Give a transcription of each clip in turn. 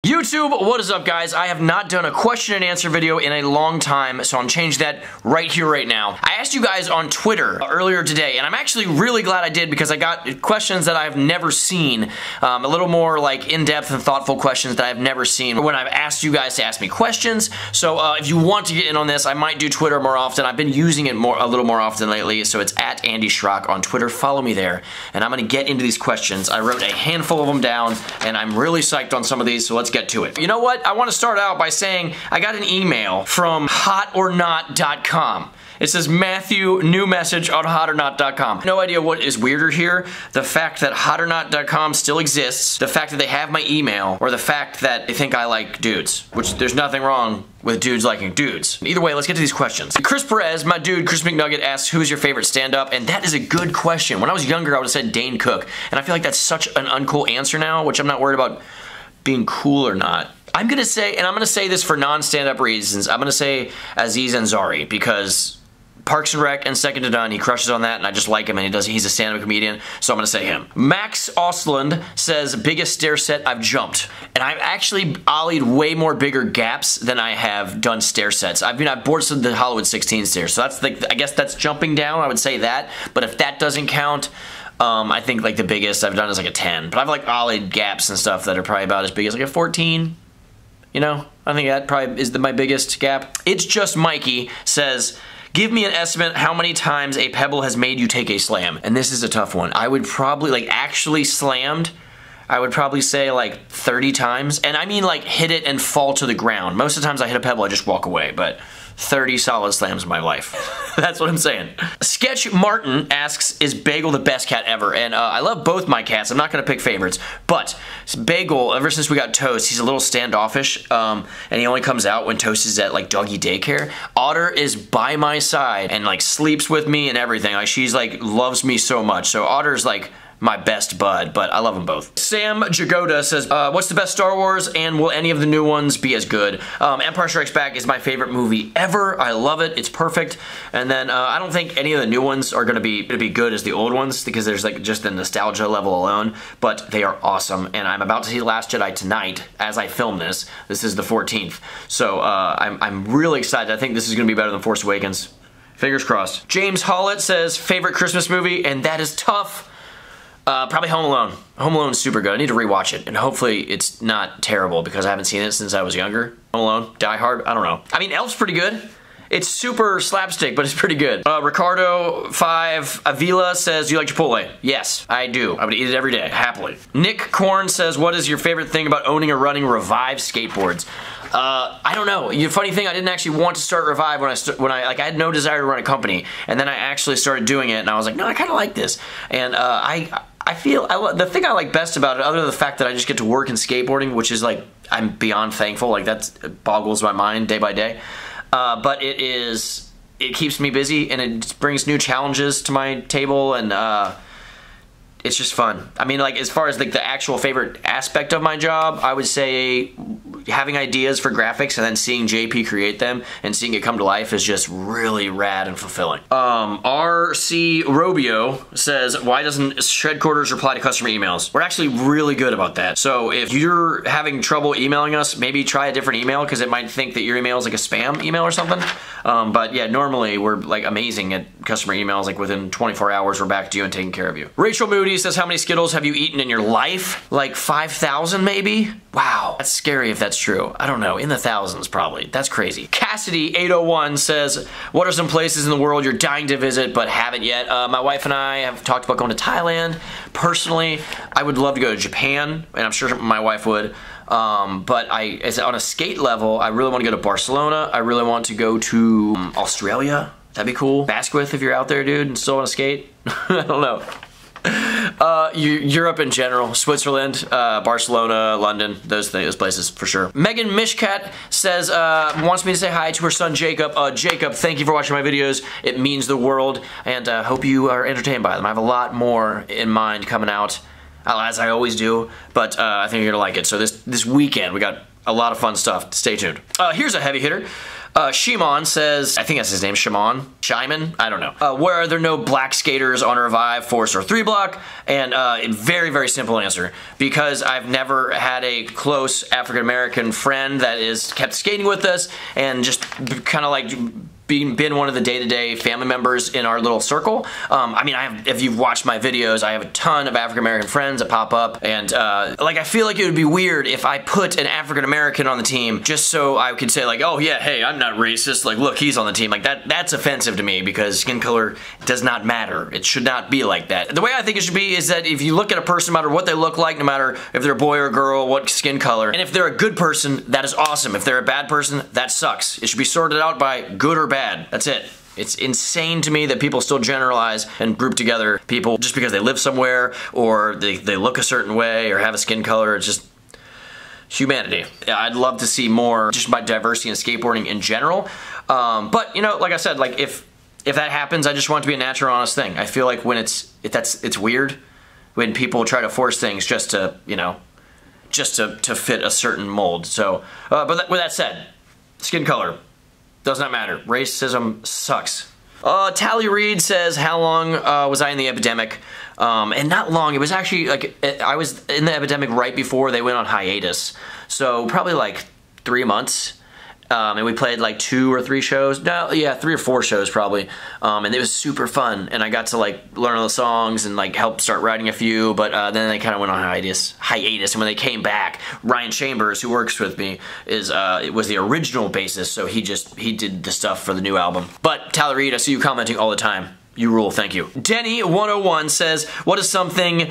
YouTube, what is up guys? I have not done a question and answer video in a long time, so I'm changing that right here, right now. I asked you guys on Twitter earlier today, and I'm actually really glad I did because I got questions that I've never seen. A little more like in-depth and thoughtful questions that I've never seen when I've asked you guys to ask me questions. So if you want to get in on this, I might do Twitter more often. I've been using it a little more often lately, so it's at Andy Schrock on Twitter. Follow me there, and I'm going to get into these questions. I wrote a handful of them down, and I'm really psyched on some of these, so let's get to it. You know what? I want to start out by saying I got an email from hotornot.com. It says, Matthew, new message on hotornot.com. No idea what is weirder here. The fact that hotornot.com still exists, the fact that they have my email, or the fact that they think I like dudes, which there's nothing wrong with dudes liking dudes. Either way, let's get to these questions. Chris Perez, my dude, Chris McNugget asks, who's your favorite stand-up? And that is a good question. When I was younger, I would have said Dane Cook, and I feel like that's such an uncool answer now, which I'm not worried about being cool or not. I'm gonna say, and I'm gonna say this for non-stand-up reasons, I'm gonna say Aziz Ansari because Parks and Rec and Second to None, he crushes on that, and I just like him, and he's a stand-up comedian, so I'm gonna say him. Max Ostland says, biggest stair set I've jumped. And I've actually ollied way more bigger gaps than I have done stair sets. I've boarded the Hollywood 16 stairs, so that's like, I guess that's jumping down, I would say that, but if that doesn't count, I think like the biggest I've done is like a 10, but I've like ollied gaps and stuff that are probably about as big as like a 14. You know, I think that probably is my biggest gap. It's Just Mikey says, give me an estimate how many times a pebble has made you take a slam. And this is a tough one. I would probably, like actually slammed, I would probably say like 30 times. And I mean like hit it and fall to the ground. Most of the times I hit a pebble, I just walk away, but 30 solid slams in my life. That's what I'm saying. Sketch Martin asks, is Bagel the best cat ever? And I love both my cats. I'm not gonna pick favorites, but Bagel, ever since we got Toast, he's a little standoffish, and he only comes out when Toast is at like doggy daycare. Otter is by my side and like sleeps with me and everything. Like she's like loves me so much. So Otter's like my best bud, but I love them both. Sam Jagoda says, what's the best Star Wars, and will any of the new ones be as good? Empire Strikes Back is my favorite movie ever. I love it. It's perfect. And then I don't think any of the new ones are gonna be good as the old ones because there's like just the nostalgia level alone, but they are awesome. And I'm about to see Last Jedi tonight as I film this. This is the 14th. So I'm really excited. I think this is gonna be better than Force Awakens. Fingers crossed. James Hollett says, favorite Christmas movie, and that is tough. Probably Home Alone. Home Alone's super good. I need to rewatch it, and hopefully it's not terrible because I haven't seen it since I was younger. Home Alone, Die Hard, I don't know. I mean, Elf's pretty good. It's super slapstick, but it's pretty good. Ricardo5 Avila says, do you like Chipotle? Yes, I do. I would eat it every day, happily. Nick Korn says, what is your favorite thing about owning or running Revive skateboards? I don't know. The funny thing, I didn't actually want to start Revive when I had no desire to run a company, and then I actually started doing it, and I was like, no, I kind of like this, and I feel the thing I like best about it, other than the fact that I just get to work in skateboarding, which is like I'm beyond thankful, like it boggles my mind day by day, but it keeps me busy and it brings new challenges to my table, and it's just fun. I mean, like as far as like the actual favorite aspect of my job, I would say having ideas for graphics and then seeing JP create them and seeing it come to life is just really rad and fulfilling. RC Robio says, why doesn't Shredquarters reply to customer emails? We're actually really good about that. So if you're having trouble emailing us, maybe try a different email because it might think that your email is like a spam email or something. But yeah, normally we're like amazing at customer emails. Like within 24 hours, we're back to you and taking care of you. Rachel Moody says, how many Skittles have you eaten in your life? Like 5,000 maybe? Wow, that's scary if that's true. I don't know, in the thousands probably. That's crazy. Cassidy801 says, what are some places in the world you're dying to visit but haven't yet? My wife and I have talked about going to Thailand. Personally, I would love to go to Japan, and I'm sure my wife would. But on a skate level, I really want to go to Barcelona. I really want to go to Australia. That'd be cool. Basquith, if you're out there, dude, and still want to skate. I don't know. Europe in general, Switzerland, Barcelona, London, those places for sure. Megan Mishkat says, wants me to say hi to her son Jacob. Jacob, thank you for watching my videos. It means the world, and hope you are entertained by them. I have a lot more in mind coming out as I always do, but I think you're gonna like it. So this weekend, we got a lot of fun stuff. Stay tuned. Here's a heavy hitter. Shimon says, I think that's his name, Shimon? I don't know. Where are there no black skaters on Revive, Force, or 3 Block? And very, very simple answer. Because I've never had a close African-American friend that is kept skating with us and just kind of like been one of the day-to-day family members in our little circle. I mean, if you've watched my videos, I have a ton of African-American friends that pop up, and like I feel like it would be weird if I put an African-American on the team just so I could say like, oh yeah, hey, I'm not racist, like look, he's on the team. Like that's offensive to me because skin color does not matter. It should not be like that. The way I think it should be is that if you look at a person, no matter what they look like, no matter if they're a boy or a girl, what skin color, and if they're a good person, that is awesome. If they're a bad person, that sucks. It should be sorted out by good or bad. That's it. It's insane to me that people still generalize and group together people just because they live somewhere or they look a certain way or have a skin color. It's just humanity. Yeah, I'd love to see more just about diversity in skateboarding in general. But you know, like I said, like if that happens, I just want it to be a natural, honest thing. I feel like when it's weird when people try to force things just to, you know, just to fit a certain mold. So, but with that said, skin color does not matter. Racism sucks. Tally Reed says, how long was I in the epidemic? And not long. It was actually like, I was in the epidemic right before they went on hiatus. So probably like 3 months. And we played like 2 or 3 shows. No, yeah, 3 or 4 shows probably. And it was super fun. And I got to like learn all the songs and like help start writing a few. But then they kind of went on hiatus. And when they came back, Ryan Chambers, who works with me, it was the original bassist. So he did the stuff for the new album. But Tyler Reed, I see you commenting all the time. You rule, thank you. Denny101 says, what is something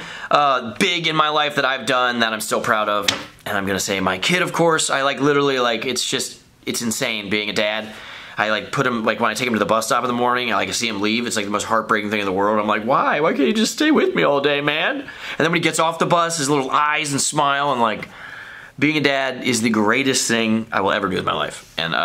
big in my life that I've done that I'm still proud of? And I'm gonna say my kid, of course. I like literally like, it's insane being a dad. I like put him, like when I take him to the bus stop in the morning, I like see him leave. It's like the most heartbreaking thing in the world. I'm like, why? Why can't you just stay with me all day, man? And then when he gets off the bus, his little eyes and smile, and like, being a dad is the greatest thing I will ever do with my life. And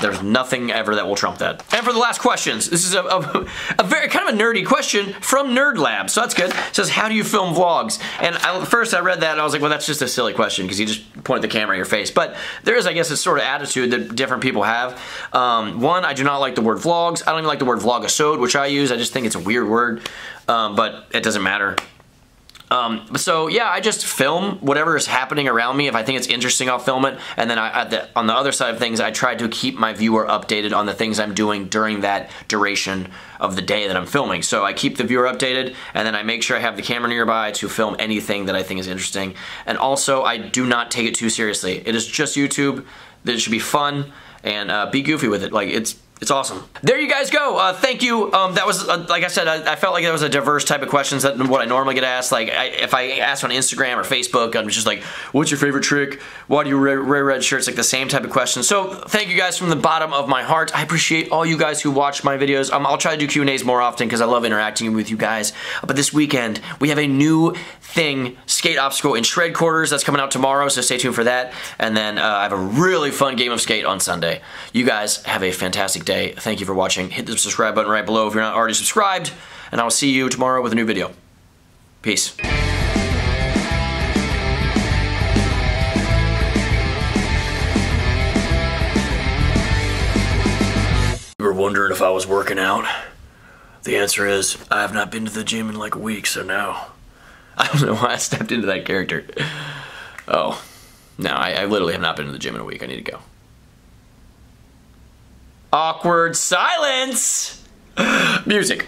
there's nothing ever that will trump that. And for the last questions, this is a very kind of a nerdy question from Nerd Lab, so that's good. It says, how do you film vlogs? And first I read that and I was like, well, that's just a silly question because you just point the camera at your face. But there is, I guess, a sort of attitude that different people have. One, I do not like the word vlogs. I don't even like the word vlogisode, which I use. I just think it's a weird word, but it doesn't matter. So yeah, I just film whatever is happening around me. If I think it's interesting, I'll film it. And then on the other side of things, I try to keep my viewer updated on the things I'm doing during that duration of the day that I'm filming. So I keep the viewer updated, and then I make sure I have the camera nearby to film anything that I think is interesting. And also, I do not take it too seriously. It is just YouTube. It should be fun, and be goofy with it. Like, it's awesome. There you guys go. Thank you. That was, like I said, I felt like that was a diverse type of questions than what I normally get asked. Like, if I ask on Instagram or Facebook, I'm just like, what's your favorite trick? Why do you wear red shirts? Like the same type of questions. So thank you guys from the bottom of my heart. I appreciate all you guys who watch my videos. I'll try to do Q&As more often because I love interacting with you guys. But this weekend, we have a new thing, Skate Obstacle in Shred Quarters. That's coming out tomorrow, so stay tuned for that. And then I have a really fun game of skate on Sunday. You guys have a fantastic day. Thank you for watching. Hit the subscribe button right below if you're not already subscribed, and I will see you tomorrow with a new video. Peace. You were wondering if I was working out? The answer is, I have not been to the gym in like a week, so no. I don't know why I stepped into that character. Oh. No, I literally have not been to the gym in a week. I need to go. Awkward silence! Music.